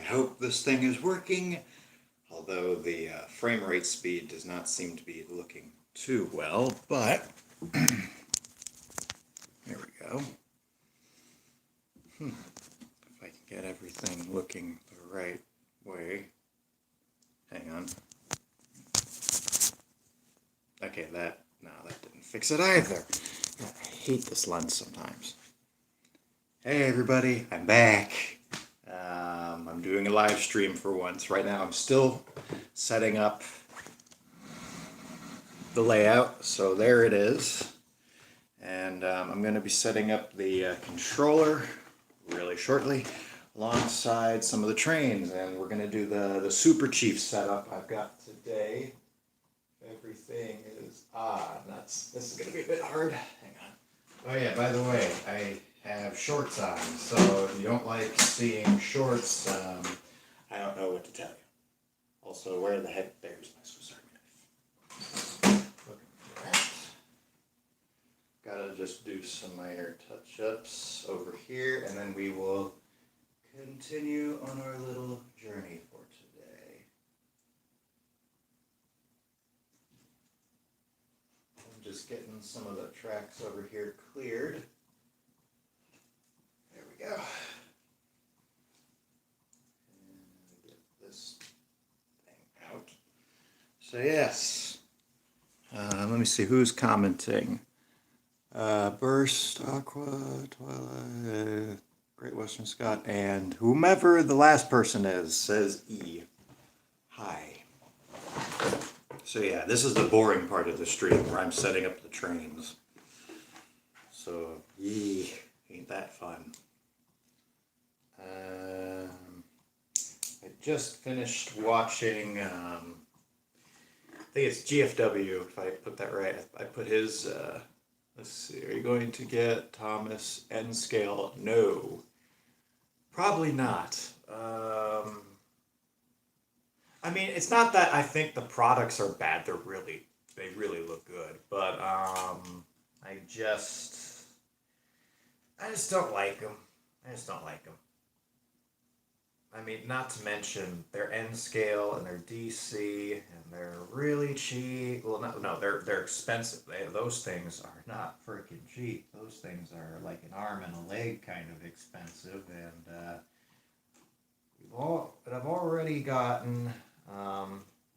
hope this thing is working, although the frame rate speed does not seem to be looking too well, but there we go. If I can get everything looking the right way. Hang on. Okay, that didn't fix it either. I hate this lens sometimes. Hey everybody, I'm back. I'm doing a live stream for once. Right now I'm still setting up the layout, so there it is. And I'm going to be setting up the controller really shortly alongside some of the trains, and we're going to do the Super Chief setup I've got today. Everything is nuts. This is going to be a bit hard. Hang on. Oh yeah, by the way, I have shorts on, so if you don't like seeing shorts, I don't know what to tell you. Also, where the heck, there's my Swiss Army knife. Looking for that. Gotta just do some minor touch-ups over here, and then we will continue on our little journey for today. I'm just getting some of the tracks over here cleared. There we go. And get this thing out. So yes, let me see who's commenting. Burst, Aqua, Twilight, Great Western Scott, and whomever the last person is says E. Hi. So yeah, this is the boring part of the stream where I'm setting up the trains. So, yee, ain't that fun. I just finished watching, I think it's GFW, if I put that right. I put his, let's see, are you going to get Thomas N scale? No. Probably not. I mean, it's not that I think the products are bad. They really look good. But I just don't like them. I mean, not to mention their N scale and their DC, and they're really cheap. Well, no, they're expensive. Those things are not freaking cheap. Those things are like an arm and a leg kind of expensive, and but I've already gotten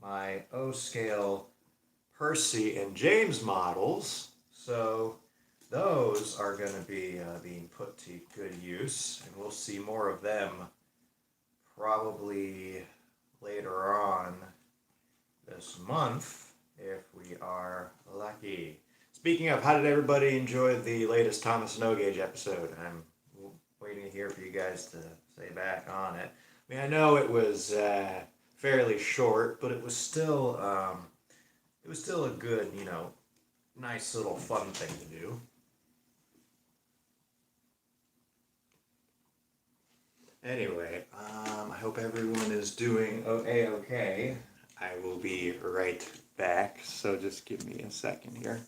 my O scale Percy and James models, so those are going to be being put to good use, and we'll see more of them probably later on this month, if we are lucky. Speaking of, how did everybody enjoy the latest Thomas No Gauge episode? I'm waiting to hear for you guys to say back on it. I mean, I know it was fairly short, but it was still a good, nice little fun thing to do. Anyway, I hope everyone is doing okay. I will be right back, so just give me a second here.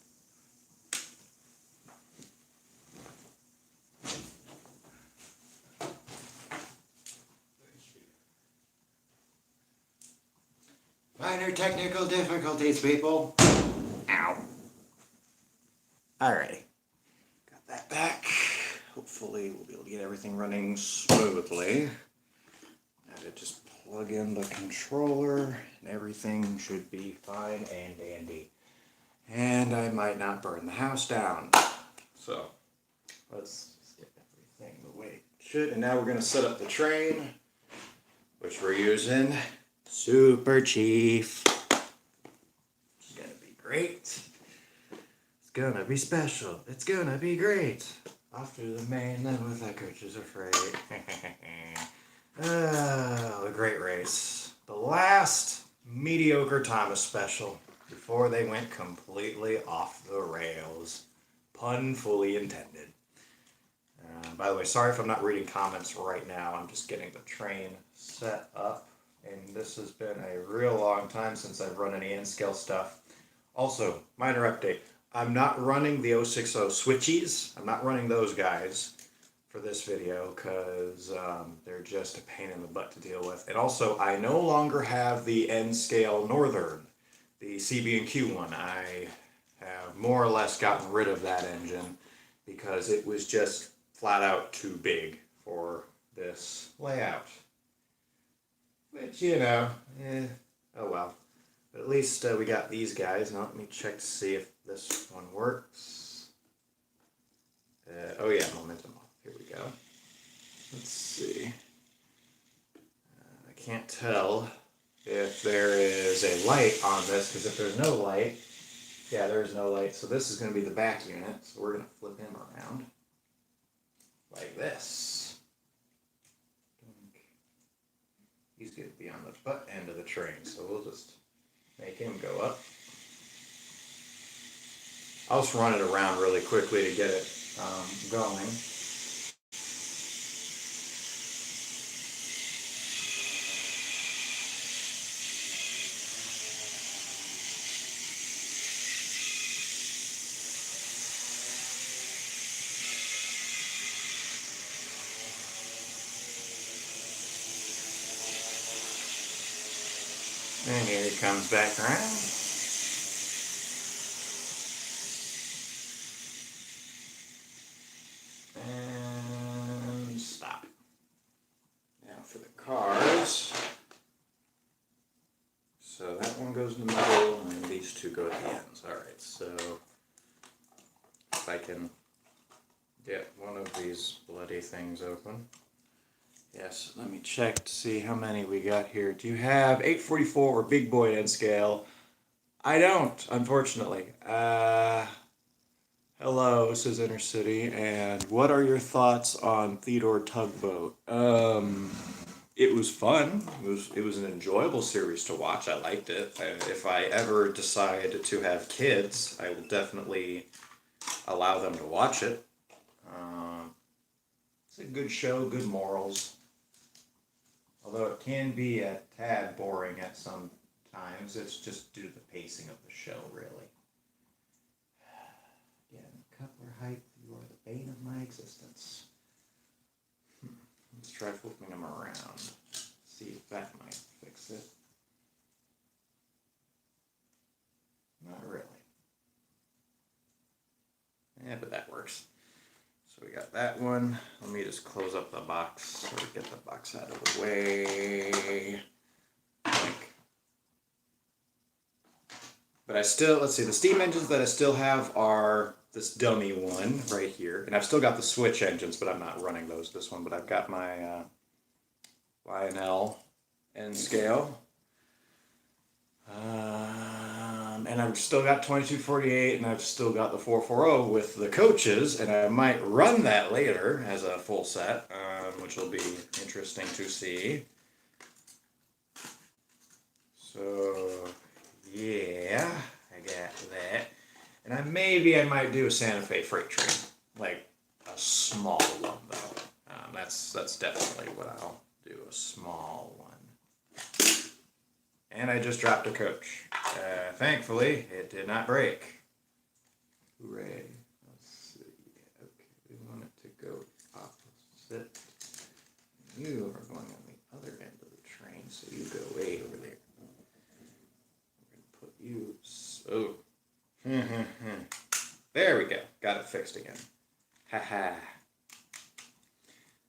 Minor technical difficulties, people. Ow. Alrighty. Got that back. Hopefully we'll be able to get everything running smoothly. Now to just plug in the controller and everything should be fine and dandy. And I might not burn the house down. So let's just get everything the way it should. And now we're going to set up the train, which we're using Super Chief. It's going to be great. It's going to be special. It's going to be great. Off to the mainland with that coaches are freight. The great race. The last mediocre Thomas special before they went completely off the rails. Pun fully intended. By the way, sorry if I'm not reading comments right now. I'm just getting the train set up. And this has been a real long time since I've run any N-scale stuff. Also, minor update. I'm not running the 060 switchies. I'm not running those guys for this video because they're just a pain in the butt to deal with. And also, I no longer have the N-Scale Northern, the CB&Q one. I have more or less gotten rid of that engine because it was just flat out too big for this layout. Which, you know, oh well. But at least we got these guys. Now let me check to see if this one works. Oh yeah, momentum off. Here we go. Let's see. I can't tell if there is a light on this, because if there's no light, yeah, there's no light. So this is going to be the back unit. So we're going to flip him around like this. He's going to be on the butt end of the train, so we'll just make him go up. I'll just run it around really quickly to get it going. And here he comes back around. And stop. Now for the cars. So that one goes in the middle, and these two go at the ends. Alright, so if I can get one of these bloody things open. Yes, let me check to see how many we got here. Do you have 844 or big boy N-Scale? I don't, unfortunately. Hello, says Inner City, and what are your thoughts on Theodore Tugboat? It was fun. It was an enjoyable series to watch. I liked it. If I ever decide to have kids, I will definitely allow them to watch it. It's a good show, good morals. Although it can be a tad boring at some times, it's just due to the pacing of the show, really. Again, coupler height, you are the bane of my existence. Let's try flipping them around. See if that might fix it. Not really. Yeah, but that works. So we got that one. Let me just close up the box so we get the box out of the way. But I still, let's see, the steam engines that I still have are this dummy one right here. And I've still got the switch engines, but I'm not running this one. But I've got my Lionel N-Scale. And I've still got 2248, and I've still got the 440 with the coaches, and I might run that later as a full set, which will be interesting to see. So, yeah, I got that. And maybe I might do a Santa Fe freight train, like a small one, though. That's definitely what I'll do, a small one. And I just dropped a coach. Thankfully, it did not break. Hooray. Let's see. Okay, we want it to go opposite. You are going on the other end of the train, so you go way over there. We're going to put you so. There we go. Got it fixed again. Haha.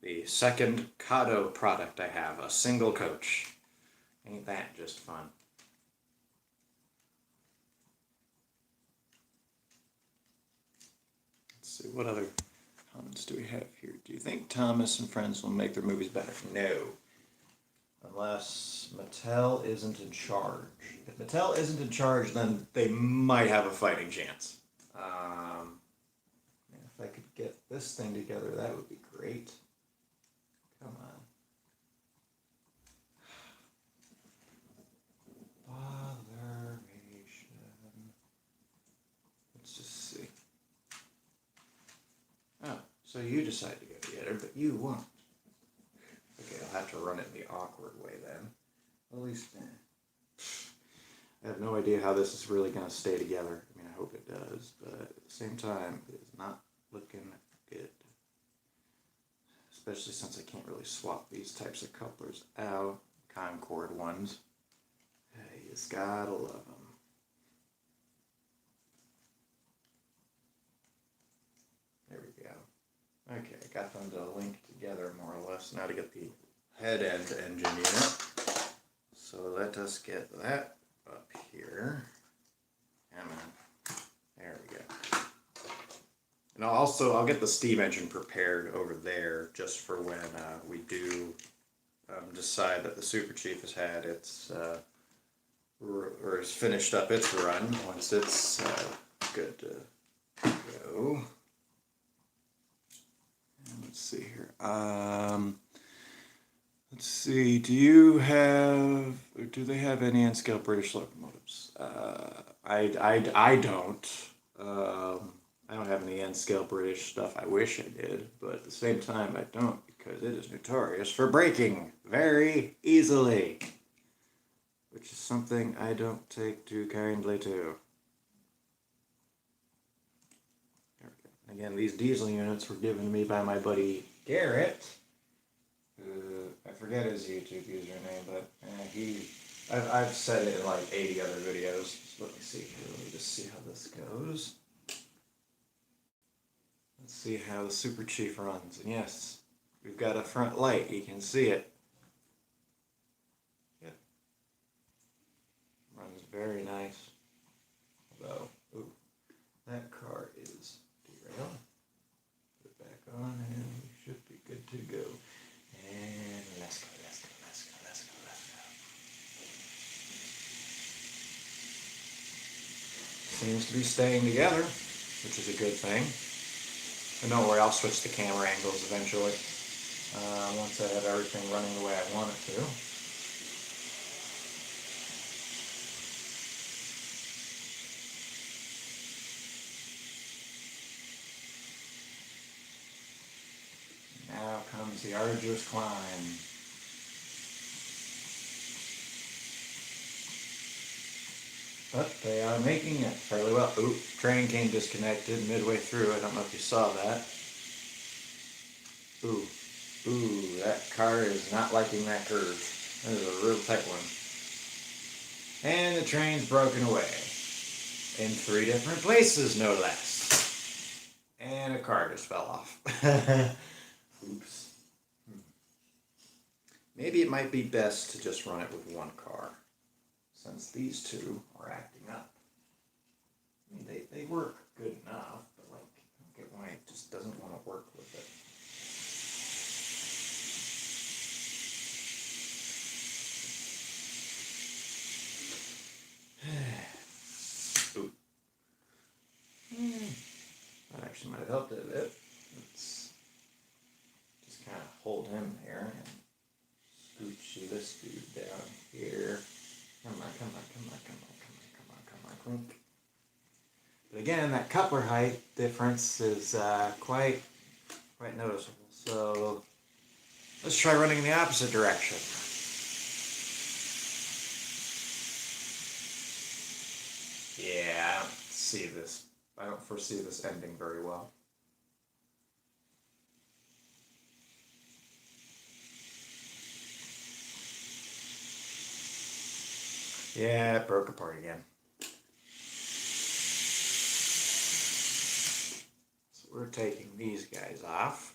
The second Cado product I have, a single coach. Ain't that just fun? Let's see, what other comments do we have here? Do you think Thomas and Friends will make their movies better? No. Unless Mattel isn't in charge. If Mattel isn't in charge, then they might have a fighting chance. If I could get this thing together, that would be great. Come on. Let's just see. Oh, so you decide to go get her, but you won't. Okay, I'll have to run it the awkward way then. At least, I have no idea how this is really going to stay together. I mean, I hope it does, but at the same time, it is not looking good. especially since I can't really swap these types of couplers out, Concord ones. You just gotta love them. There we go. Okay, I got them to link together more or less. Now to get the head end engine unit. So let us get that up here. Come on. There we go. And I'll get the steam engine prepared over there just for when we do decide that the Super Chief has had its or has finished up its run. Once it's good to go. And let's see here. Let's see. Do they have any N-scale British locomotives? I don't. I don't have any N-scale British stuff. I wish I did, but at the same time I don't, because it is notorious for breaking very easily, which is something I don't take too kindly to. There we go. Again, these diesel units were given to me by my buddy Garrett, who, I forget his YouTube username, but I've said it in like 80 other videos. So let me see here. Let me just see how this goes. Let's see how the Super Chief runs. And yes, we've got a front light. You can see it. Yep. Runs very nice. Although, ooh, that car is derailed. Put it back on and we should be good to go. And let's go. Seems to be staying together, which is a good thing. And don't worry, I'll switch the camera angles eventually, once I have everything running the way I want it to. Now comes the arduous climb. But they are making it fairly well. Ooh, train came disconnected midway through. I don't know if you saw that. Ooh, that car is not liking that curve. That is a real tight one. And the train's broken away. In 3 different places, no less. And a car just fell off. Oops. Maybe it might be best to just run it with one car, since these two are acting up. I mean, they work good enough, but like, I don't get why it just doesn't want to work with it. Ooh. That actually might have helped it a bit. Let's just kind of hold him there and scooch this dude down here. Come on. Clink. But again, that coupler height difference is quite noticeable. So let's try running in the opposite direction. Yeah, I don't foresee this ending very well. Yeah, it broke apart again. So we're taking these guys off.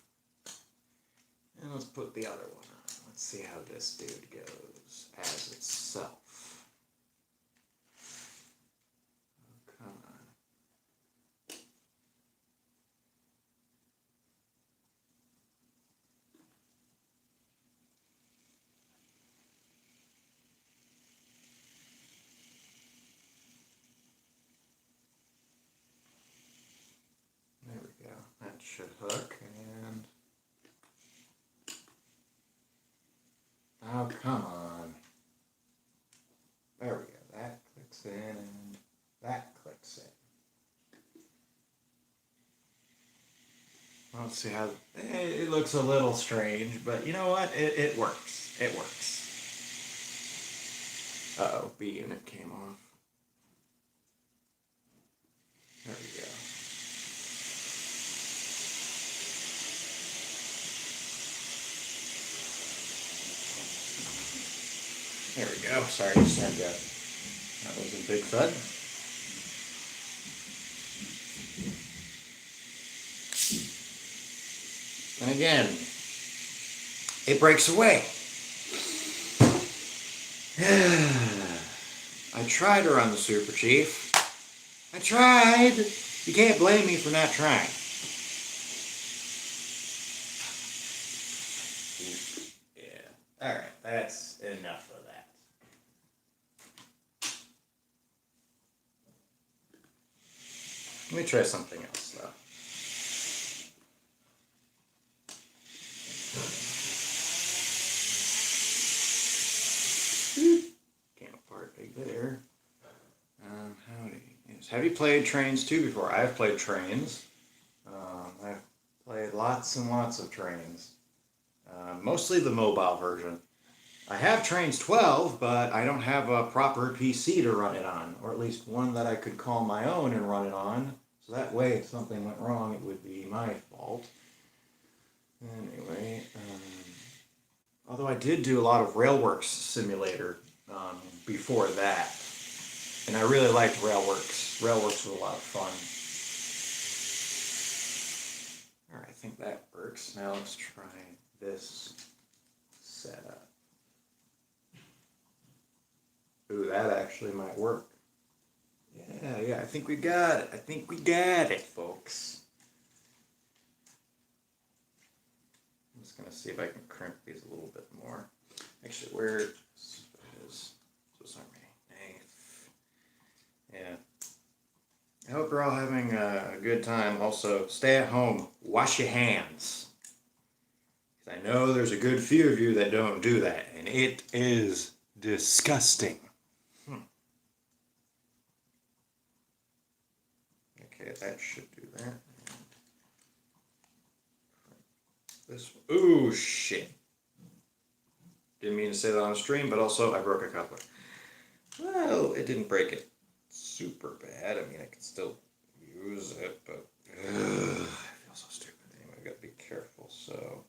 And let's put the other one on. Let's see how this dude goes as itself. Oh, come on. There we go. That should hook, and oh, come on. There we go. That clicks in, and that clicks in. Let's see how it looks a little strange, but you know what? It works. It works. Uh-oh, B unit came off. There we go. There we go. Sorry, just had that. That was a big thud. And again, it breaks away. I tried to run the Super Chief. I tried. You can't blame me for not trying. Yeah. Alright, that's enough of that. Let me try something else, though. Camp party there. Howdy. Yes. Have you played Trains 2 before? I've played Trains. I've played lots and lots of Trains. Mostly the mobile version. I have Trains 12, but I don't have a proper PC to run it on, or at least one that I could call my own and run it on. So that way, if something went wrong, it would be my fault. Anyway, although I did do a lot of Railworks Simulator before that, and I really liked Railworks. Railworks was a lot of fun. All right, I think that works. Now let's try this setup. Ooh, that actually might work. Yeah, I think we got it. I think we got it, folks. I'm just going to see if I can crimp these a little bit more. Actually, where is this? Sorry, knife. Yeah. I hope you're all having a good time. Also, stay at home. Wash your hands. I know there's a good few of you that don't do that, and it is disgusting. Okay, that should do that. This one. Ooh, shit. Didn't mean to say that on stream, but also I broke a coupler. Well, it didn't break it super bad. I mean, I can still use it, but I feel so stupid. Anyway, I gotta be careful, so.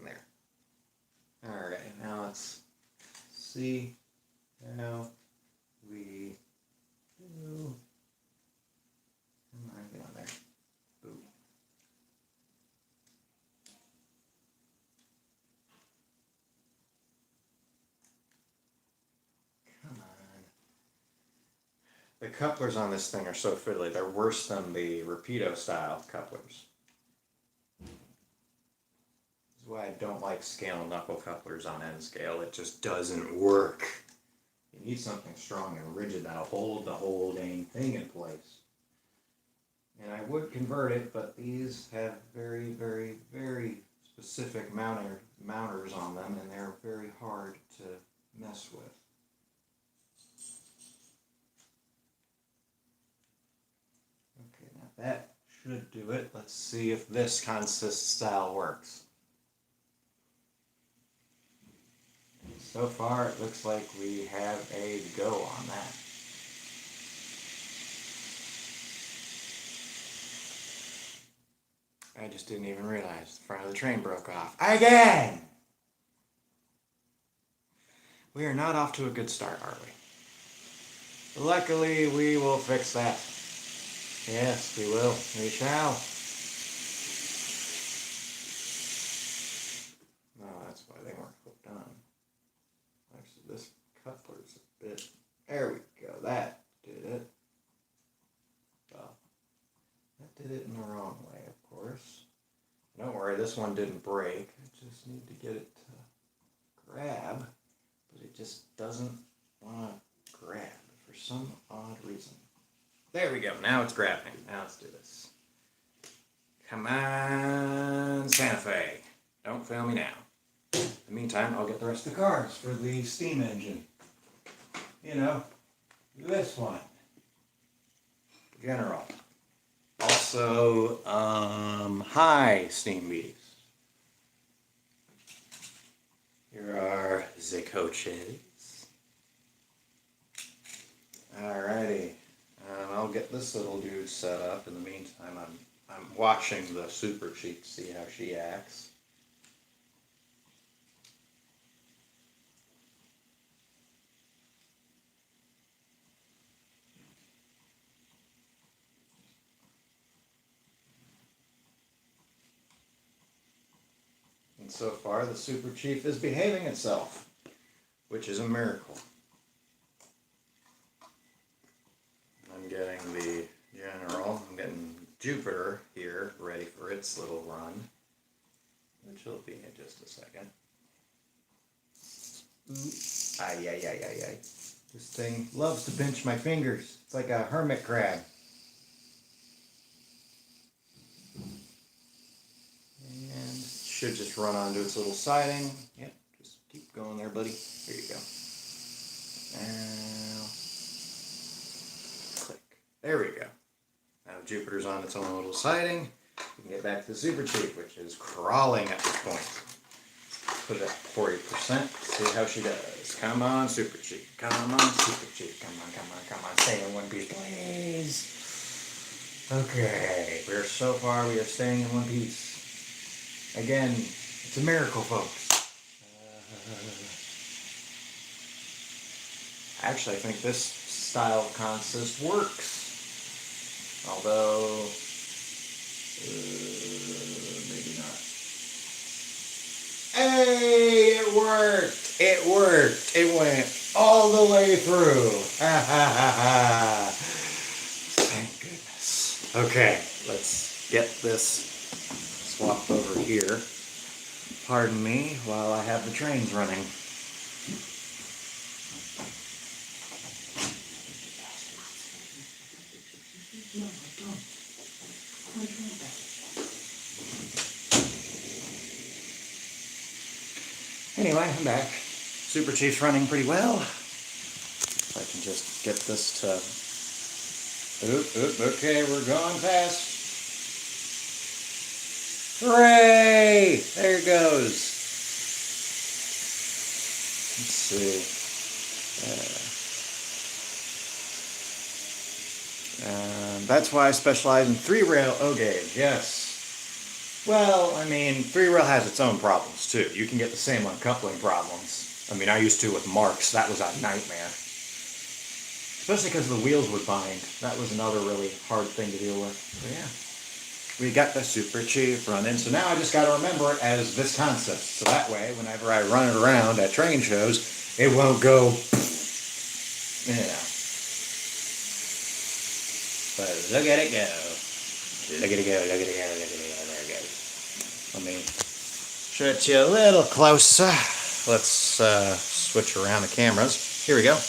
There. Alright, now let's see how we do. Come on, get on there. Boom. Come on. The couplers on this thing are so fiddly. They're worse than the Rapido style couplers. This is why I don't like scale knuckle couplers on N scale. It just doesn't work. You need something strong and rigid that'll hold the whole dang thing in place. And I would convert it, but these have very, very, very specific mounters on them, and they're very hard to mess with. Okay, now that should do it. Let's see if this consist style works. So far, it looks like we have a go on that. I just didn't even realize the front of the train broke off. Again! We are not off to a good start, are we? Luckily, we will fix that. Yes, we will. We shall. No, that's why they weren't hooked on. Actually, this coupler's a bit... There we go. That did it. Well, that did it in the wrong way, of course. Don't worry, this one didn't break. I just need to get it to grab, but it just doesn't want to grab for some odd reason. There we go. Now it's grabbing. Now let's do this. Come on, Santa Fe. Don't fail me now. In the meantime, I'll get the rest of the cards for the steam engine. You know, this one. General. Also, hi, Steam Bees. Here are the coaches. Alrighty. I'll get this little dude set up. In the meantime, I'm watching the Super Chief to see how she acts. And so far, the Super Chief is behaving itself, which is a miracle. I'm getting the General, I'm getting Jupiter here, ready for its little run, which will be in just a second. Ay, ay, ay, ay, ay. This thing loves to pinch my fingers. It's like a hermit crab. And should just run onto its little siding. Yep, just keep going there, buddy. There you go. And click. There we go. Now Jupiter's on its own little siding. We can get back to the Super Chief, which is crawling at this point. Put it at 40%. See how she does. Come on, Super Chief. Come on, Super Chief. Come on, come on, come on. Stay in one piece, please. Okay, so far we are staying in one piece. Again, it's a miracle, folks. Actually, I think this style of consist works. Although, maybe not. Hey, it worked! It worked! It went all the way through. Ha ha ha ha. Thank goodness. Okay, let's get this swapped over here. Pardon me while I have the trains running. Anyway, I'm back. Super Chief's running pretty well. If I can just get this to... okay, we're going fast. Hooray! There it goes. Let's see. That's why I specialize in 3-rail O-gauge, yes. Well, I mean, 3-rail has its own problems, too. You can get the same uncoupling problems. I mean, I used to with Marks. That was a nightmare. Especially because the wheels would bind. That was another really hard thing to deal with. But yeah. We got the Super Chief running, so now I just got to remember it as this concept. So that way, whenever I run it around at train shows, it won't go... yeah. But look at it go. Look at it go, look at it go, look at it go. There it goes. Let me stretch you a little closer. Let's switch around the cameras. Here we go.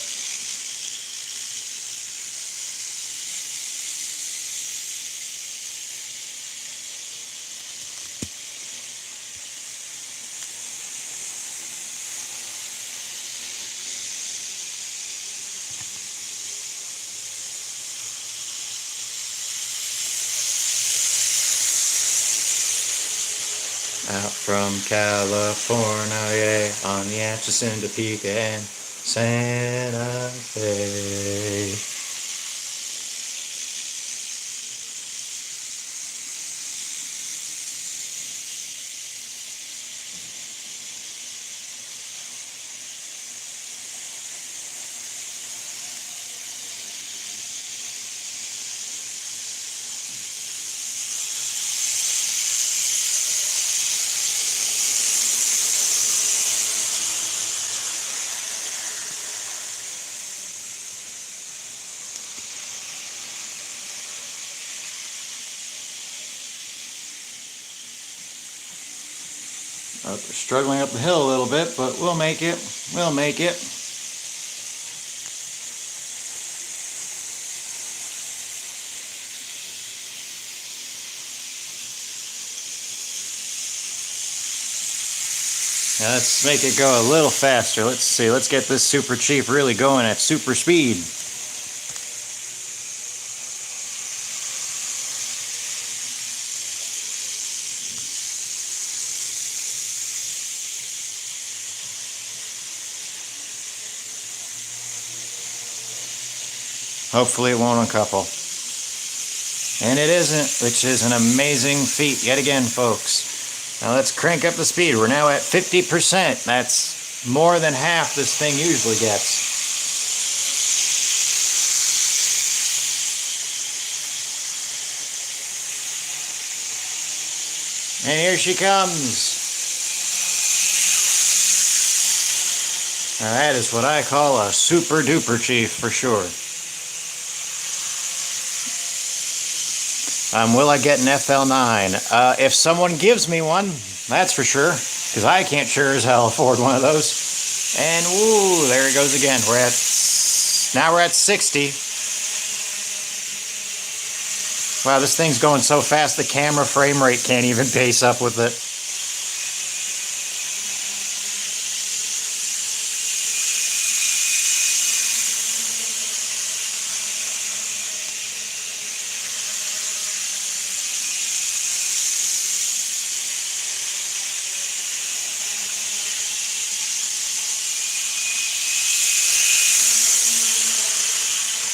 Out from California, on the Atchison, Topeka, and Santa Fe. We're struggling up the hill a little bit, but we'll make it. We'll make it. Now let's make it go a little faster. Let's see. Let's get this Super Chief really going at super speed. Hopefully it won't uncouple. And it isn't, which is an amazing feat yet again, folks. Now let's crank up the speed. We're now at 50%. That's more than half this thing usually gets. And here she comes. Now that is what I call a super duper chief for sure. Will I get an FL9? If someone gives me one, that's for sure. Because I can't sure as hell afford one of those. And woo, there it goes again. Now we're at 60. Wow, this thing's going so fast the camera frame rate can't even pace up with it.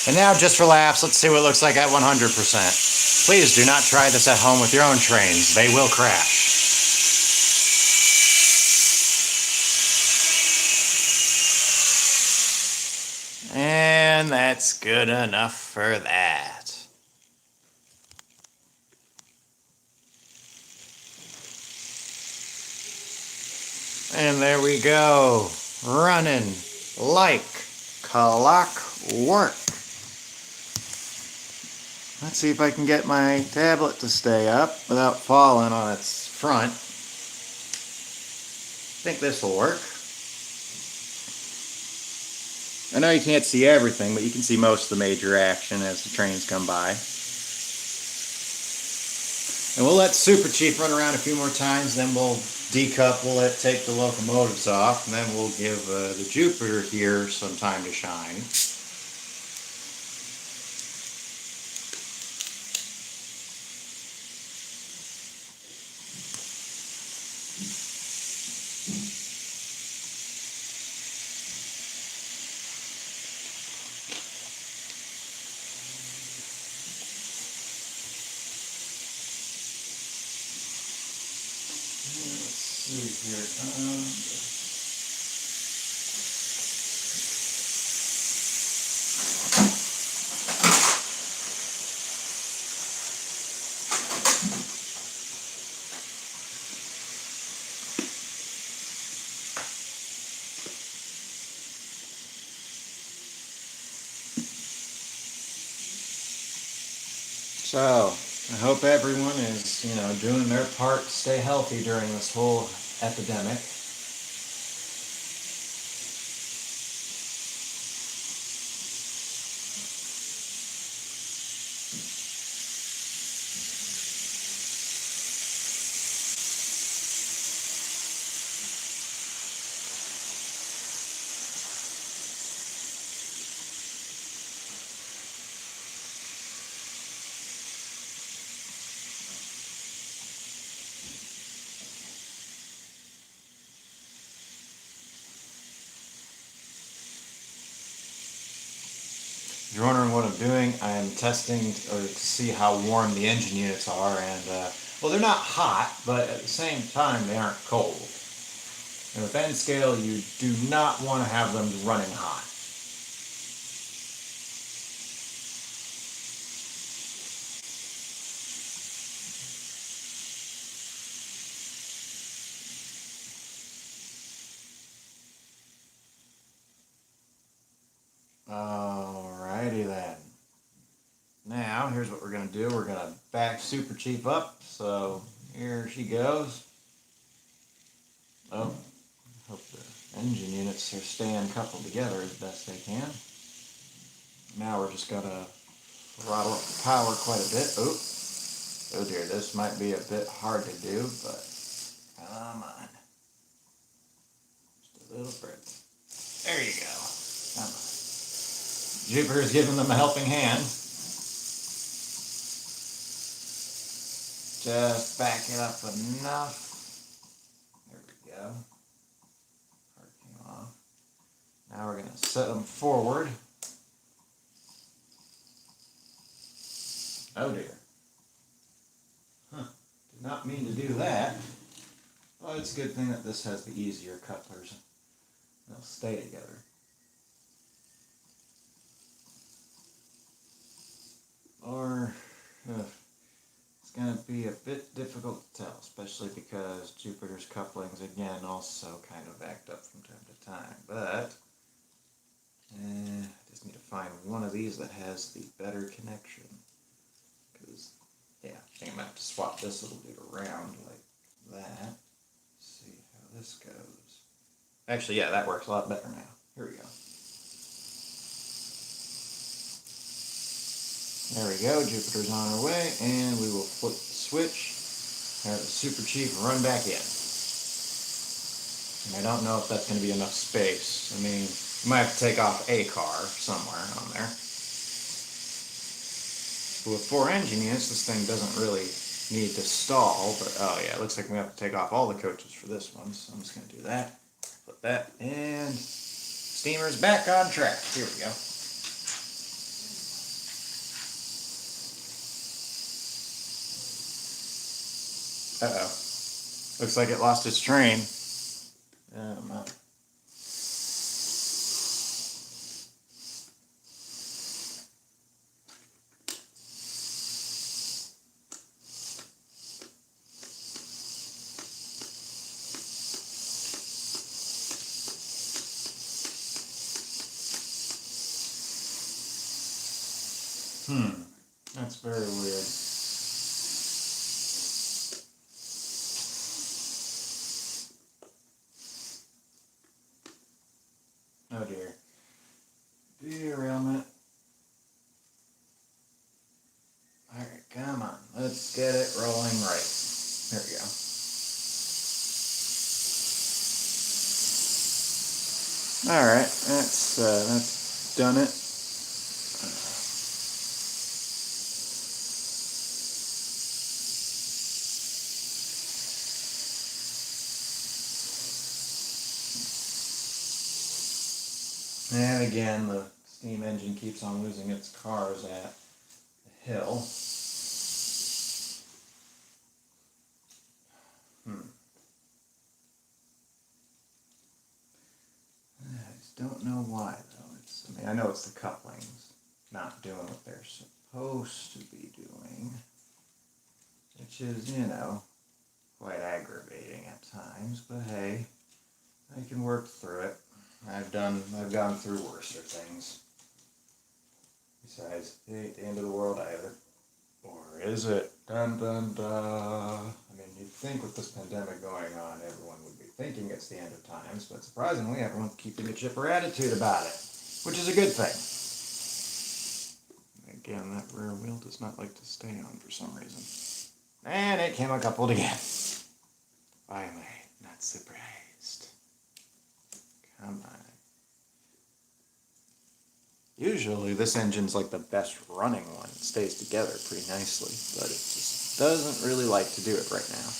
And now, just for laughs, let's see what it looks like at 100%. Please do not try this at home with your own trains. They will crash. And that's good enough for that. And there we go. Running like clockwork. Let's see if I can get my tablet to stay up without falling on its front. I think this will work. I know you can't see everything, but you can see most of the major action as the trains come by. And we'll let Super Chief run around a few more times, then we'll decouple it, take the locomotives off, and then we'll give the Jupiter here some time to shine. See here. So, I hope everyone is, doing their part to stay healthy during this whole epidemic. If you're wondering what I'm doing, I'm testing to see how warm the engine units are, and well, they're not hot, but at the same time, they aren't cold. And with N scale, you do not want to have them running hot. Alrighty then. Now, here's what we're going to do. We're going to back Super Chief up. So, here she goes. Oh, hope the engine units are staying coupled together as best they can. Now we're just going to throttle up the power quite a bit. Oh dear, this might be a bit hard to do, but come on. Just a little bit. There you go. Come on. Jupiter's giving them a helping hand. Just back it up enough. There we go. Part came off. Now we're going to set them forward. Oh dear. Huh. Did not mean to do that. Well, it's a good thing that this has the easier couplers. They'll stay together. Or it's going to be a bit difficult to tell, especially because Jupiter's couplings again also kind of act up from time to time. But I just need to find one of these that has the better connection. Because, yeah, I think I'm going to have to swap this little dude around like that. Let's see how this goes. Actually, yeah, that works a lot better now. Here we go. There we go, Jupiter's on our way, and we will flip the switch, have the Super Chief run back in. And I don't know if that's going to be enough space. I mean, you might have to take off a car somewhere on there. But with 4 engine units, this thing doesn't really need to stall, but oh yeah, it looks like we have to take off all the coaches for this one, so I'm just going to do that. Put that, and steamer's back on track. Here we go. Uh-oh. Looks like it lost its train. That's very weird. Oh dear. Derailment. Alright, come on. Let's get it rolling right. There we go. Alright, that's done it. And again, the steam engine keeps on losing its cars at the hill. I just don't know why, though. I mean, I know it's the couplings not doing what they're supposed to be doing, which is, you know, quite aggravating at times, but hey, I can work through it. I've gone through worser things. Besides, it ain't the end of the world either. Or is it? Dun dun dun. I mean, you'd think with this pandemic going on, everyone would be thinking it's the end of times, but surprisingly, everyone's keeping a chipper attitude about it, which is a good thing. Again, that rear wheel does not like to stay on for some reason. And it came uncoupled again. Why am I not surprised? Come on. Usually this engine's like the best running one. It stays together pretty nicely, but it just doesn't really like to do it right now.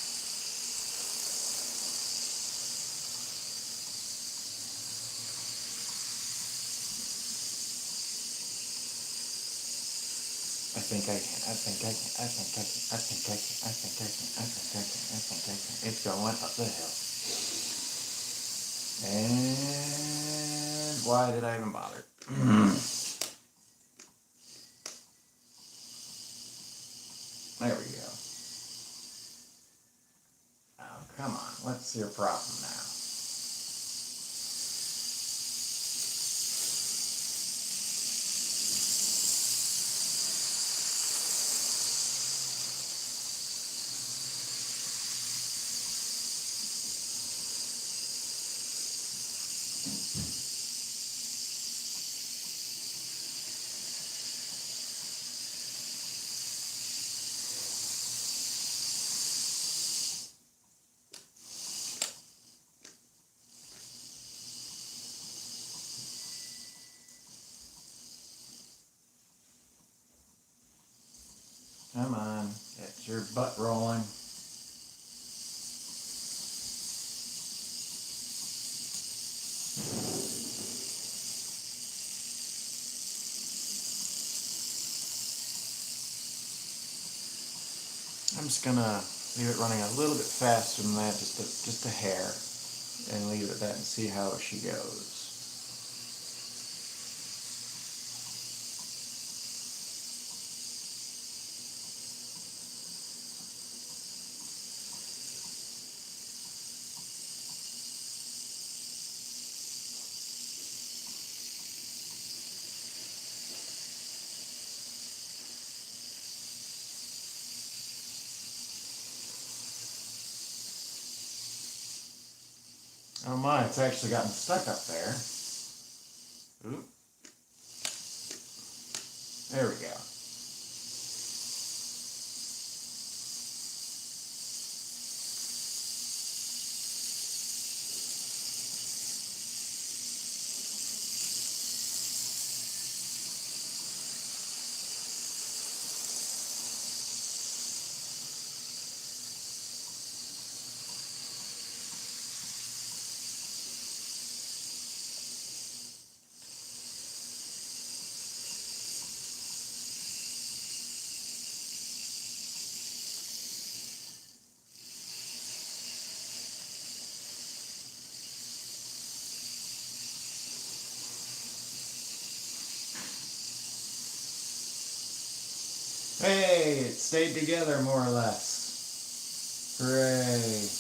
It's going up the hill. And why did I even bother? There we go. Oh, come on. What's your problem now? Come on, get your butt rolling. I'm just gonna leave it running a little bit faster than that, just a hair, and leave it at that and see how she goes. Oh my, it's actually gotten stuck up there. Oop. There we go. Hey, it stayed together more or less. Hooray.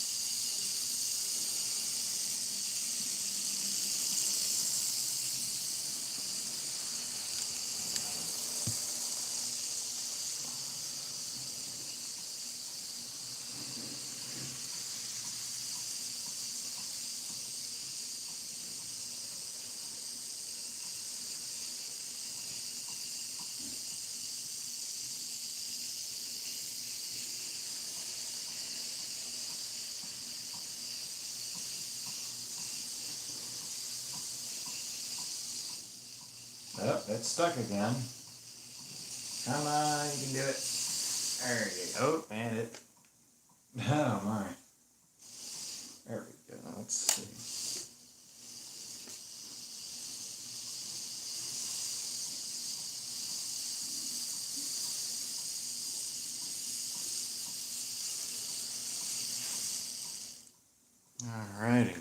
Oh, it's stuck again. Come on, you can do it. There you go. Oh, and it. Oh my. There we go. Let's see. Alrighty.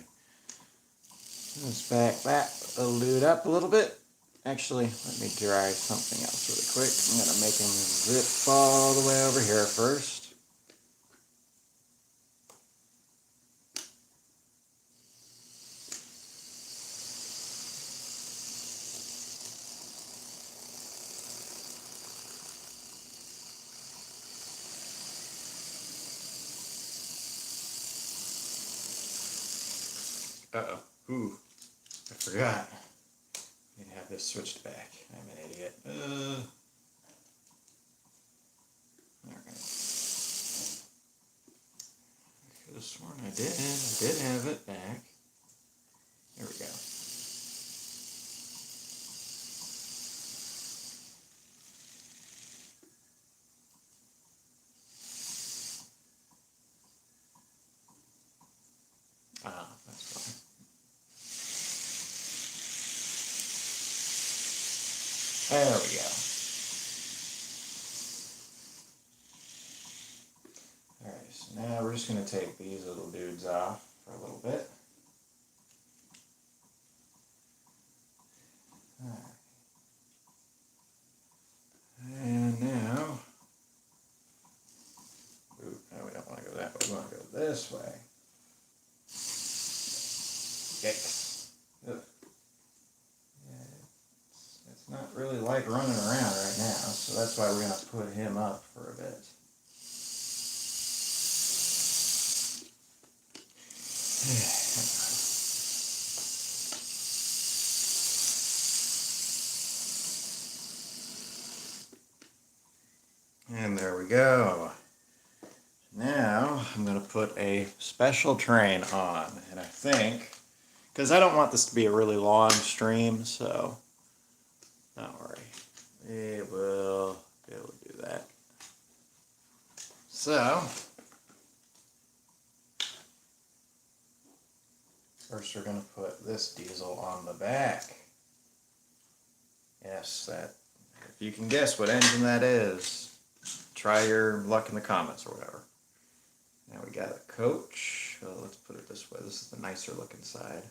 Let's back that lid up a little bit. Actually, let me dry something else really quick. I'm going to make him zip all the way over here first. Uh-oh. Ooh. I forgot. I need to have this switched back. I'm an idiot. Alright. I could have sworn I did. I did have it back. There we go. Ah, that's fine. There we go. Alright, so now we're just going to take these little dudes off for a little bit. Alright. And now, ooh, no, we don't want to go that way. We want to go this way. Yikes. Ugh. Yeah, it's not really like running around right now, so that's why we're going to put him up for a bit. And there we go. Now I'm going to put a special train on, and I think, because I don't want this to be a really long stream, so don't worry. It will be able to do that. So, first we're going to put this diesel on the back. Yes, that, if you can guess what engine that is. try your luck in the comments or whatever. Now we got a coach. Well, let's put it this way. This is the nicer looking side.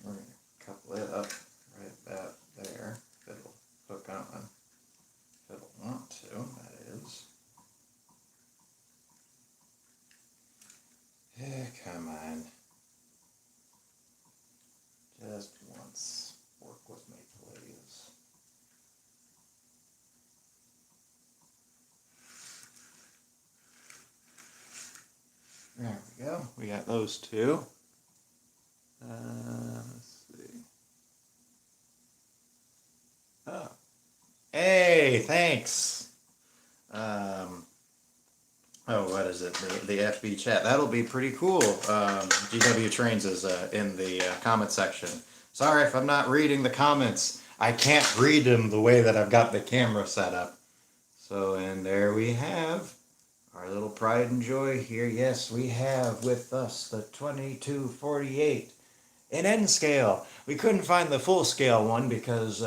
We're going to couple it up right about there. It'll hook on. If it'll want to, that is. Yeah, come on. Just once. Work with me, please. There we go. We got those two. Let's see. Oh. Hey, thanks. Oh, what is it? The FB chat. That'll be pretty cool. GW Trains is in the comment section. Sorry if I'm not reading the comments. I can't read them the way that I've got the camera set up. So, and there we have our little pride and joy here. Yes, we have with us the 2248 in N scale. We couldn't find the full scale one because,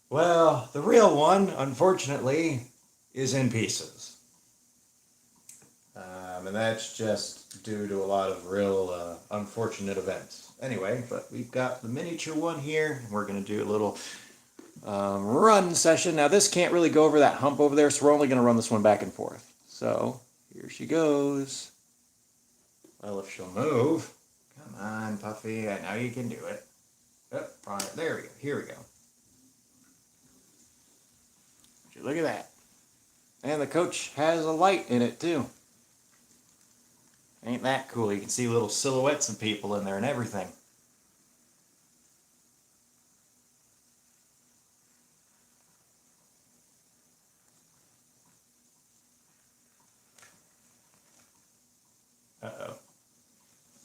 well, the real one, unfortunately, is in pieces. And that's just due to a lot of real unfortunate events. Anyway, but we've got the miniature one here. And we're going to do a little run session. Now this can't really go over that hump over there, so we're only going to run this one back and forth. So here she goes. Well, if she'll move. Come on, Puffy. I know you can do it. Oh, all right, there we go. Here we go. Look at that. And the coach has a light in it too. Ain't that cool? You can see little silhouettes of people in there and everything. Uh-oh.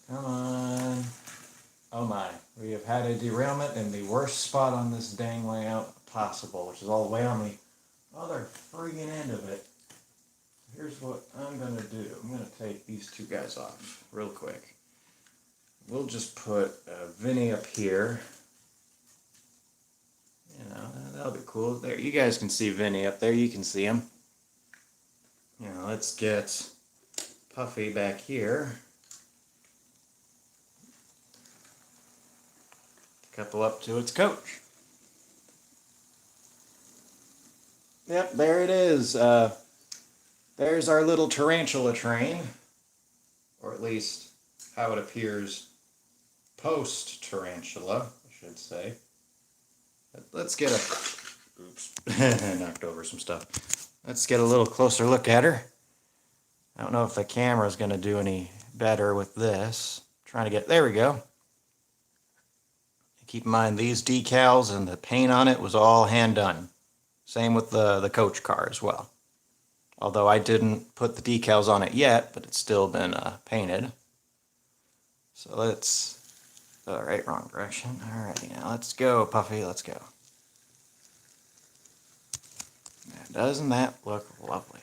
Come on. Oh my. We have had a derailment in the worst spot on this dang layout possible, which is all the way on the other friggin' end of it. Here's what I'm going to do. I'm going to take these two guys off real quick. We'll just put Vinny up here. You know, that'll be cool. There, you guys can see Vinny up there. You can see him. You know, let's get Puffy back here. Couple up to its coach. Yep, there it is. There's our little tarantula train, or at least how it appears post-tarantula, I should say. Let's get a... Oops, knocked over some stuff. Let's get a little closer look at her. I don't know if the camera's going to do any better with this. Trying to get... There we go. Keep in mind, these decals and the paint on it was all hand done. Same with the coach car as well. Although I didn't put the decals on it yet, but it's still been painted. So let's... All right, wrong direction. All right, now let's go, Puffy. Let's go. Now, doesn't that look lovely?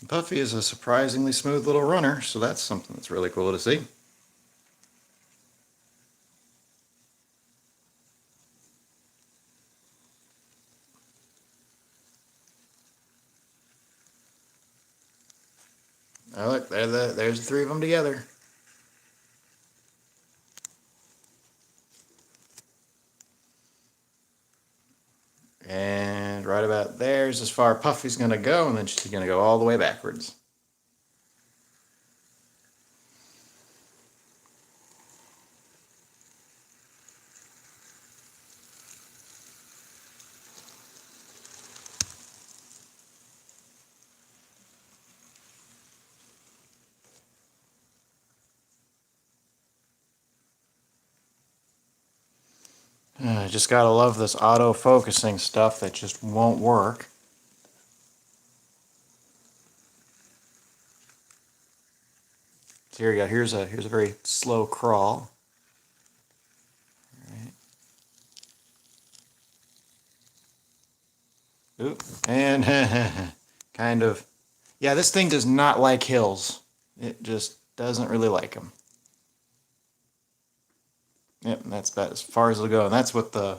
Puffy is a surprisingly smooth little runner, so that's something that's really cool to see. Oh, look, there's the three of them together. And right about there's as far Puffy's going to go, and then she's going to go all the way backwards. I just gotta love this auto-focusing stuff that just won't work. So here we go. Here's a very slow crawl. Oop, and kind of, yeah, this thing does not like hills. It just doesn't really like them. Yep, that's about as far as it'll go. And that's what the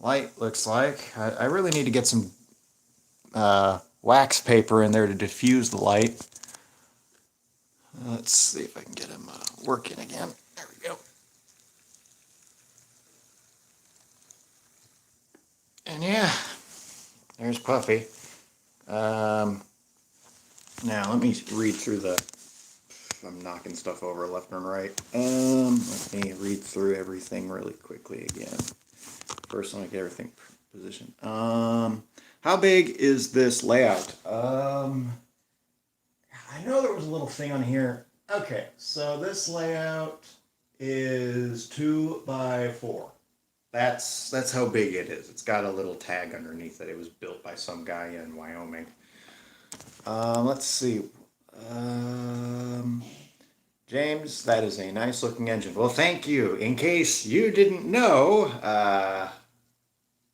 light looks like. I really need to get some wax paper in there to diffuse the light. Let's see if I can get him working again. There we go. And yeah, there's Puffy. Now let me read through the. I'm knocking stuff over left and right. Let me read through everything really quickly again. First, let me get everything positioned. How big is this layout? I know there was a little thing on here. Okay, so this layout is 2 by 4. That's how big it is. It's got a little tag underneath it. It was built by some guy in Wyoming. Let's see. James, that is a nice looking engine. Well, thank you. In case you didn't know,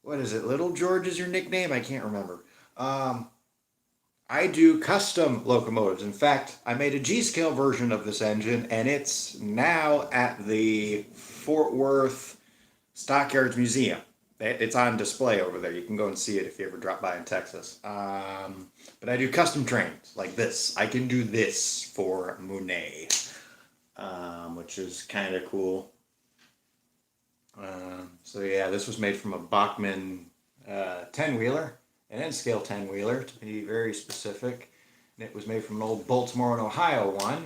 what is it? Little George is your nickname? I can't remember. I do custom locomotives. In fact, I made a G-scale version of this engine, and it's now at the Fort Worth Stockyards Museum. It's on display over there. You can go and see it if you ever drop by in Texas. But I do custom trains like this. I can do this for Monet, which is kind of cool. So yeah, this was made from a Bachmann 10-wheeler, an N-scale 10-wheeler to be very specific. And it was made from an old Baltimore and Ohio one.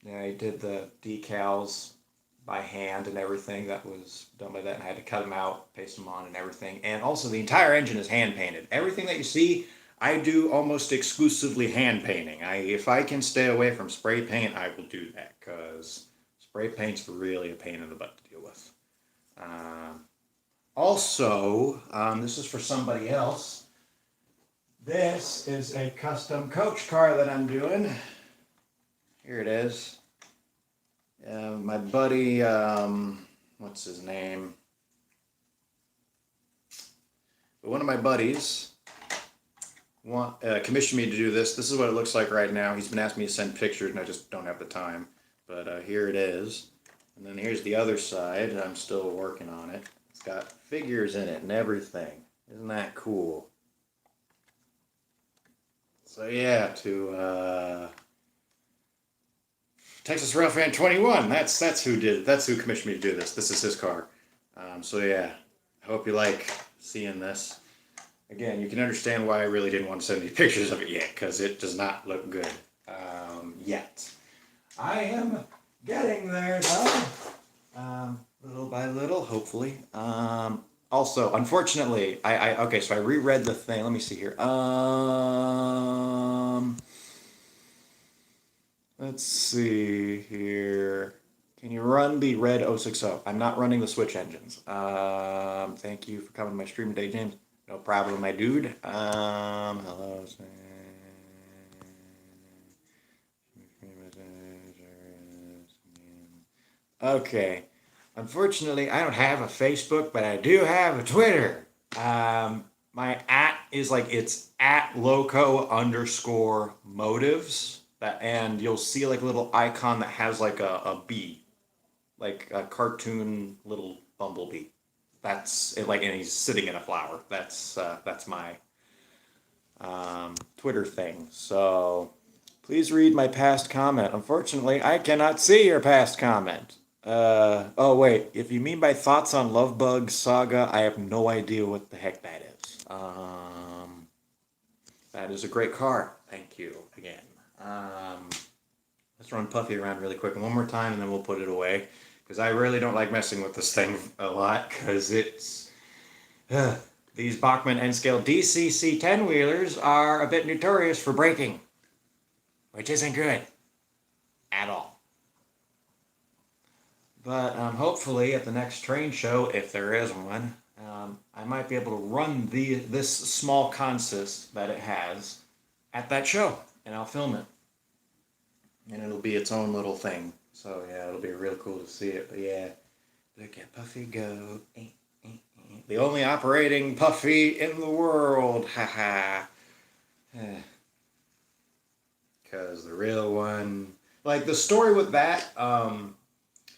Yeah, I did the decals by hand and everything. That was done by that, and I had to cut them out, paste them on and everything. And also the entire engine is hand painted. Everything that you see, I do almost exclusively hand painting. If I can stay away from spray paint, I will do that, because spray paint's really a pain in the butt to deal with. This is for somebody else. This is a custom coach car that I'm doing. Here it is. My buddy, what's his name? One of my buddies commissioned me to do this. This is what it looks like right now. He's been asking me to send pictures, and I just don't have the time. But here it is. And then here's the other side, and I'm still working on it. It's got figures in it and everything. Isn't that cool? So yeah, to Texas Rail Fan 21. That's who did it. That's who commissioned me to do this. This is his car. So yeah, I hope you like seeing this. Again, you can understand why I really didn't want to send any pictures of it yet, because it does not look good yet. I am getting there though, little by little, hopefully. Also, unfortunately, okay, so I reread the thing. Let me see here. Let's see here. Can you run the red 060? I'm not running the switch engines. Thank you for coming to my stream today, James. No problem, my dude. Hello. Okay. Unfortunately, I don't have a Facebook, but I do have a Twitter. My @ is it's @loco_motives. And you'll see a little icon that has a bee, like a cartoon little bumblebee. That's it, and he's sitting in a flower. That's my Twitter thing. So please read my past comment. Unfortunately, I cannot see your past comment. Oh wait, if you mean by thoughts on Lovebug Saga, I have no idea what the heck that is. That is a great car. Thank you again. Let's run Puffy around really quick one more time, and then we'll put it away, because I really don't like messing with this thing a lot, because it's these Bachmann N-scale DCC 10-wheelers are a bit notorious for breaking, which isn't good at all. But hopefully at the next train show, if there is one, I might be able to run this small consist that it has at that show, and I'll film it. And it'll be its own little thing. So yeah, it'll be real cool to see it. But yeah, look at Puffy go. the only operating puffy in the world. Haha. Because the real one, like the story with that,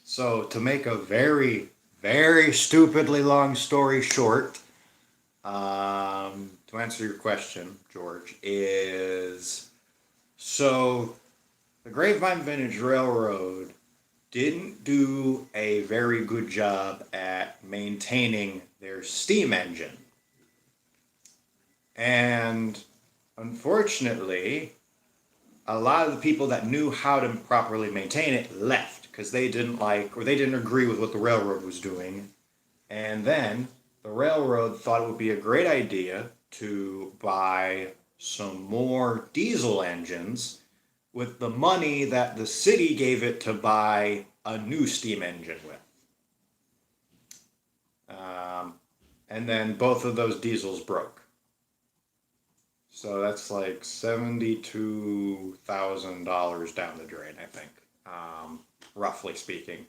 so to make a very, very stupidly long story short, to answer your question, George, is so the Grapevine Vintage Railroad didn't do a very good job at maintaining their steam engine. And unfortunately, a lot of the people that knew how to properly maintain it left because they didn't like or they didn't agree with what the railroad was doing. And then the railroad thought it would be a great idea to buy some more diesel engines with the money that the city gave it to buy a new steam engine with. Um, and then both of those diesels broke. So that's like $72,000 down the drain, I think, roughly speaking.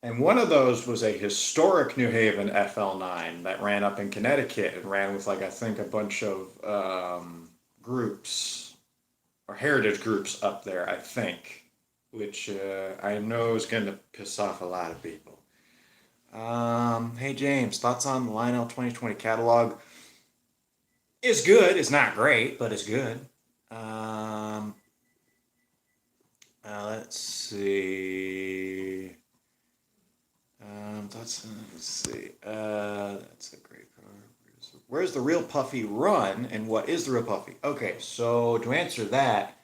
And one of those was a historic New Haven FL9 that ran up in Connecticut and ran with, like, I think a bunch of groups or heritage groups up there, I think, which I know is going to piss off a lot of people. Hey, James, thoughts on the Lionel 2020 catalog? It's good. It's not great, but it's good. Let's see. Let's see. That's a great car. Where's the real Puffy run, and what is the real Puffy? Okay, so to answer that,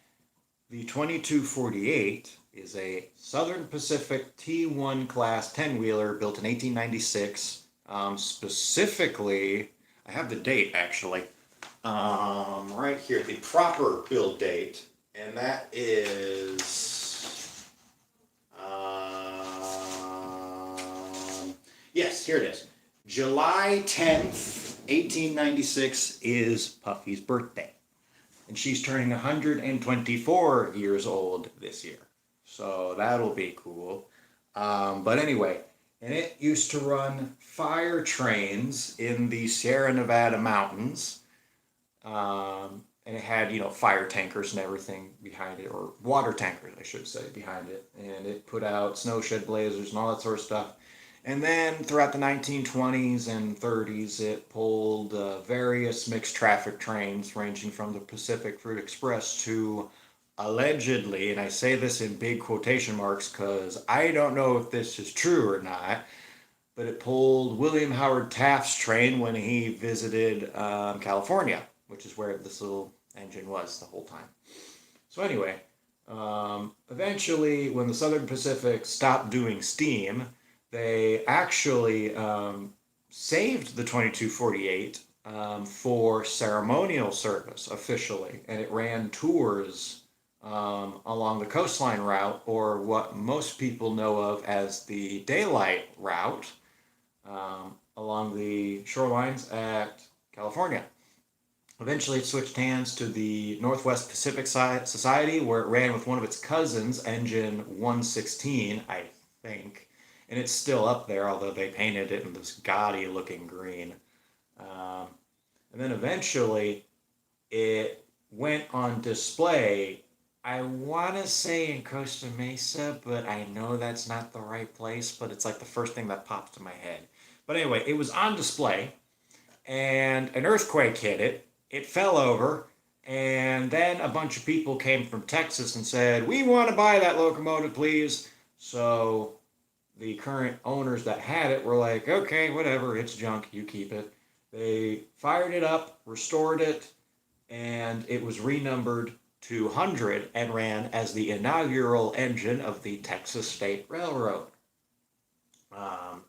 the 2248 is a Southern Pacific T1 class 10 wheeler built in 1896. Specifically, I have the date actually. Right here, the proper build date, and that is, yes, here it is. July 10th, 1896 is Puffy's birthday. And she's turning 124 years old this year. So that'll be cool. But anyway, and it used to run fire trains in the Sierra Nevada mountains. And it had, fire tankers and everything behind it, or water tankers, I should say, behind it. And it put out snow shed blazers and all that sort of stuff. And then throughout the 1920s and 30s, it pulled various mixed traffic trains ranging from the Pacific Fruit Express to allegedly, and I say this in big quotation marks because I don't know if this is true or not, but it pulled William Howard Taft's train when he visited California, which is where this little engine was the whole time. So anyway, eventually when the Southern Pacific stopped doing steam, they actually saved the 2248 for ceremonial service officially, and it ran tours along the coastline route, or what most people know of as the daylight route, along the shorelines at California. Eventually, it switched hands to the Northwest Pacific Society, where it ran with one of its cousins, engine 116, I think. And it's still up there, although they painted it in this gaudy looking green. And then eventually it went on display, I want to say in Costa Mesa, but I know that's not the right place, but it's like the first thing that pops to my head. But anyway, it was on display, and an earthquake hit it. It fell over, and then a bunch of people came from Texas and said, "We want to buy that locomotive, please." So the current owners that had it were like, "Okay, whatever, it's junk, you keep it." They fired it up, restored it, and it was renumbered to 100 and ran as the inaugural engine of the Texas State Railroad.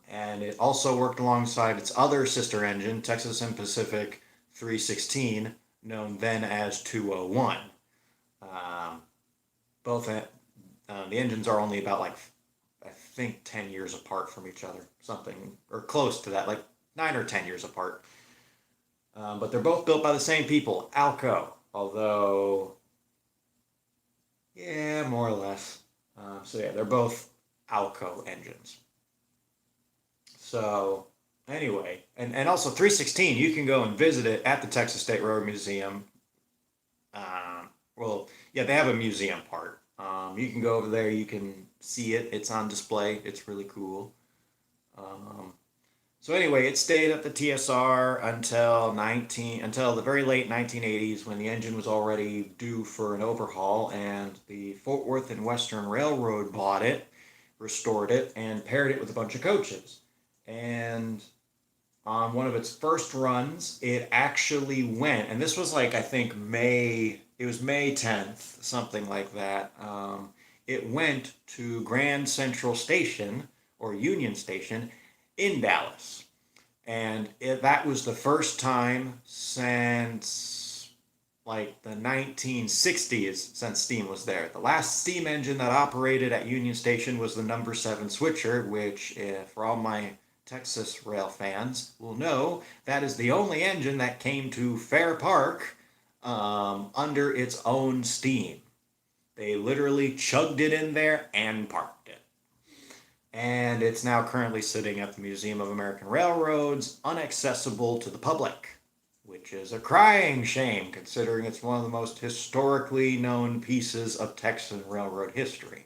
And it also worked alongside its other sister engine, Texas and Pacific 316, known then as 201. Both the engines are only about, like, I think 10 years apart from each other, something, or close to that, like 9 or 10 years apart. But they're both built by the same people, Alco, although, yeah, more or less. So yeah, they're both Alco engines. So Anyway, and also 316, you can go and visit it at the Texas State Road Museum. Well, yeah, they have a museum part. You can go over there, you can see it. It's on display. It's really cool. Um, so anyway, it stayed at the TSR until the very late 1980s when the engine was already due for an overhaul, and the Fort Worth and Western Railroad bought it, restored it, and paired it with a bunch of coaches. And on one of its first runs, it actually went, and this was like I think it was May 10th, something like that. It went to Grand Central Station or Union Station in Dallas, and that was the first time since like the 1960s since steam was there. The last steam engine that operated at Union Station was the number 7 switcher, which, for all my Texas rail fans will know, that is the only engine that came to Fair Park under its own steam. They literally chugged it in there and parked it. And it's now currently sitting at the Museum of American Railroads, inaccessible to the public, which is a crying shame considering it's one of the most historically known pieces of Texan railroad history.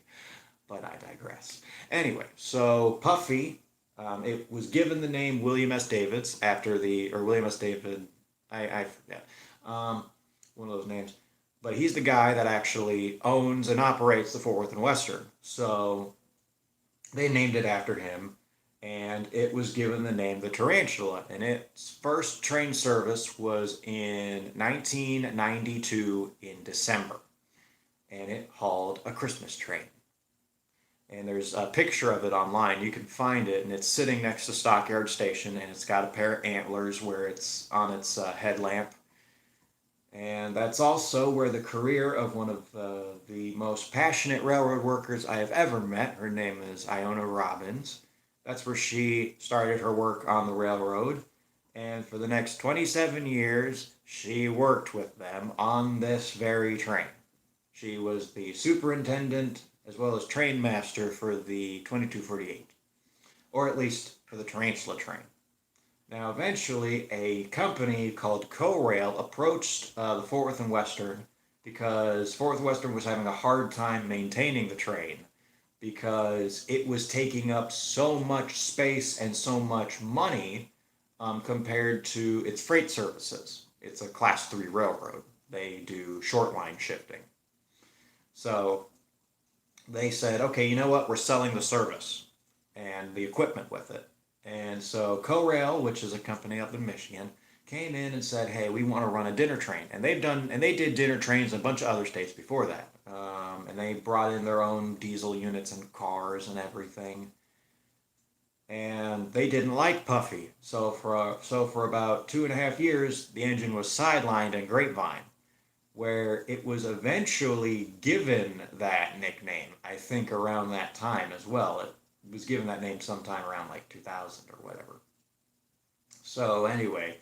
But I digress. Anyway, so Puffy, it was given the name William S. Davids after or William S. David, I forget, one of those names. But he's the guy that actually owns and operates the Fort Worth and Western. So they named it after him, and it was given the name the Tarantula. And its first train service was in 1992 in December, and it hauled a Christmas train. And there's a picture of it online. You can find it, and it's sitting next to Stockyard Station, and it's got a pair of antlers where it's on its headlamp. And that's also where the career of one of the most passionate railroad workers I have ever met, her name is Iona Robbins. That's where she started her work on the railroad. And for the next 27 years, she worked with them on this very train. She was the superintendent as well as train master for the 2248, or at least for the Tarantula train. Now, eventually, a company called Co-Rail approached the Fort Worth and Western because Fort Worth and Western was having a hard time maintaining the train because it was taking up so much space and so much money compared to its freight services. It's a Class 3 railroad. They do short line shifting. So they said, okay, you know what? We're selling the service and the equipment with it. And so Co-Rail, which is a company up in Michigan, came in and said, "Hey, we want to run a dinner train." And they did dinner trains in a bunch of other states before that. And they brought in their own diesel units and cars and everything. And they didn't like Puffy, so for about 2.5 years, the engine was sidelined in Grapevine, where it was eventually given that nickname. I think around that time as well. It was given that name sometime around like 2000 or whatever. So anyway,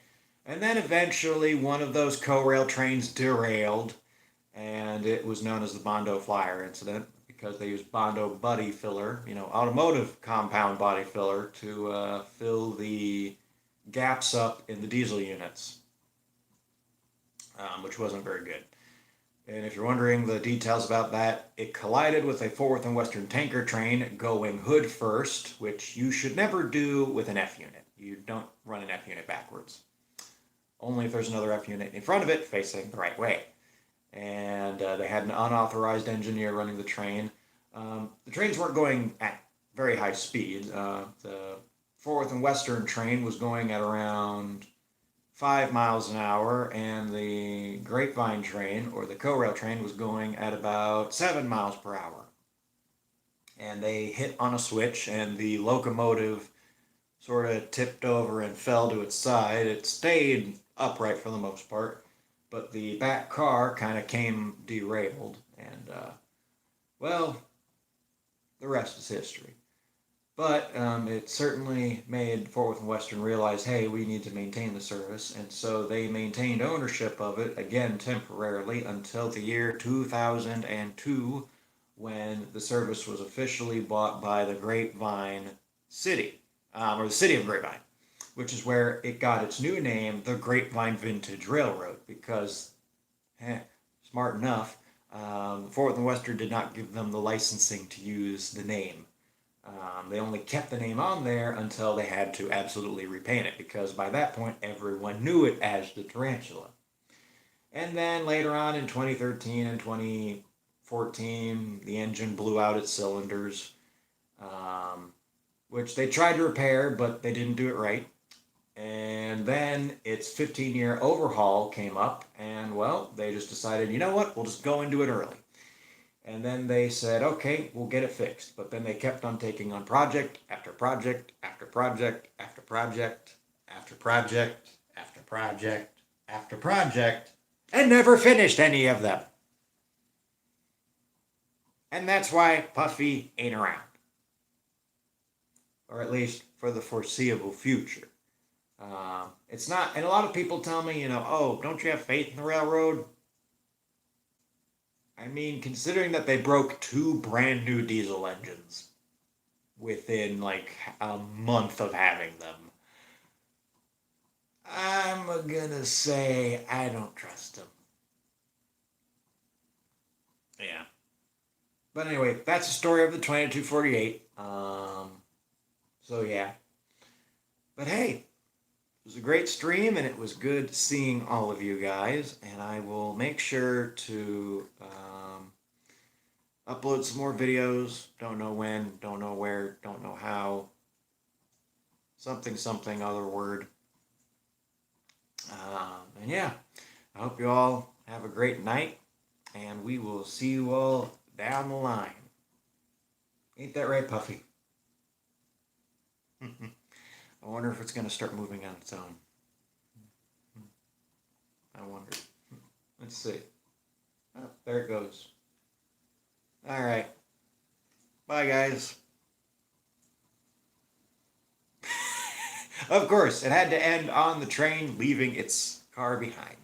and then eventually one of those Co-Rail trains derailed, and it was known as the Bondo Flyer incident because they used Bondo body filler, automotive compound body filler to fill the gaps up in the diesel units, which wasn't very good. And if you're wondering the details about that, it collided with a Fort Worth and Western tanker train going hood first, which you should never do with an F unit. You don't run an F unit backwards. Only if there's another F unit in front of it facing the right way. And they had an unauthorized engineer running the train. The trains weren't going at very high speed. The Fort Worth and Western train was going at around 5 miles an hour, and the Grapevine train, or the Co-Rail train, was going at about 7 miles per hour. And they hit on a switch, and the locomotive sort of tipped over and fell to its side. It stayed upright for the most part, but the back car kind of came derailed, and, well, the rest is history. But it certainly made Fort Worth and Western realize, hey, we need to maintain the service. And so they maintained ownership of it, again temporarily, until the year 2002, when the service was officially bought by the Grapevine City, or the City of Grapevine, which is where it got its new name, the Grapevine Vintage Railroad, because, smart enough, Fort Worth and Western did not give them the licensing to use the name. They only kept the name on there until they had to absolutely repaint it, because by that point everyone knew it as the Tarantula. And then later on in 2013 and 2014, the engine blew out its cylinders, which they tried to repair, but they didn't do it right. And then its 15-year overhaul came up, and well, they just decided, you know what, we'll just go into it early. And then they said, okay, we'll get it fixed. But then they kept on taking on project after project after project after project after project after project after project, and never finished any of them. And that's why Puffy ain't around. Or at least for the foreseeable future. It's not, and a lot of people tell me, oh, don't you have faith in the railroad? I mean, considering that they broke 2 brand new diesel engines within like a month of having them, I'm gonna say I don't trust them. Yeah. But anyway, that's the story of the 2248. So yeah. But hey, it was a great stream, and it was good seeing all of you guys. And I will make sure to upload some more videos. Don't know when, don't know where, don't know how. Something, something, other word. And yeah, I hope you all have a great night, and we will see you all down the line. Ain't that right, Puffy? I wonder if it's going to start moving on its own. I wonder. Let's see. Oh, there it goes. All right. Bye, guys. Of course, it had to end on the train leaving its car behind.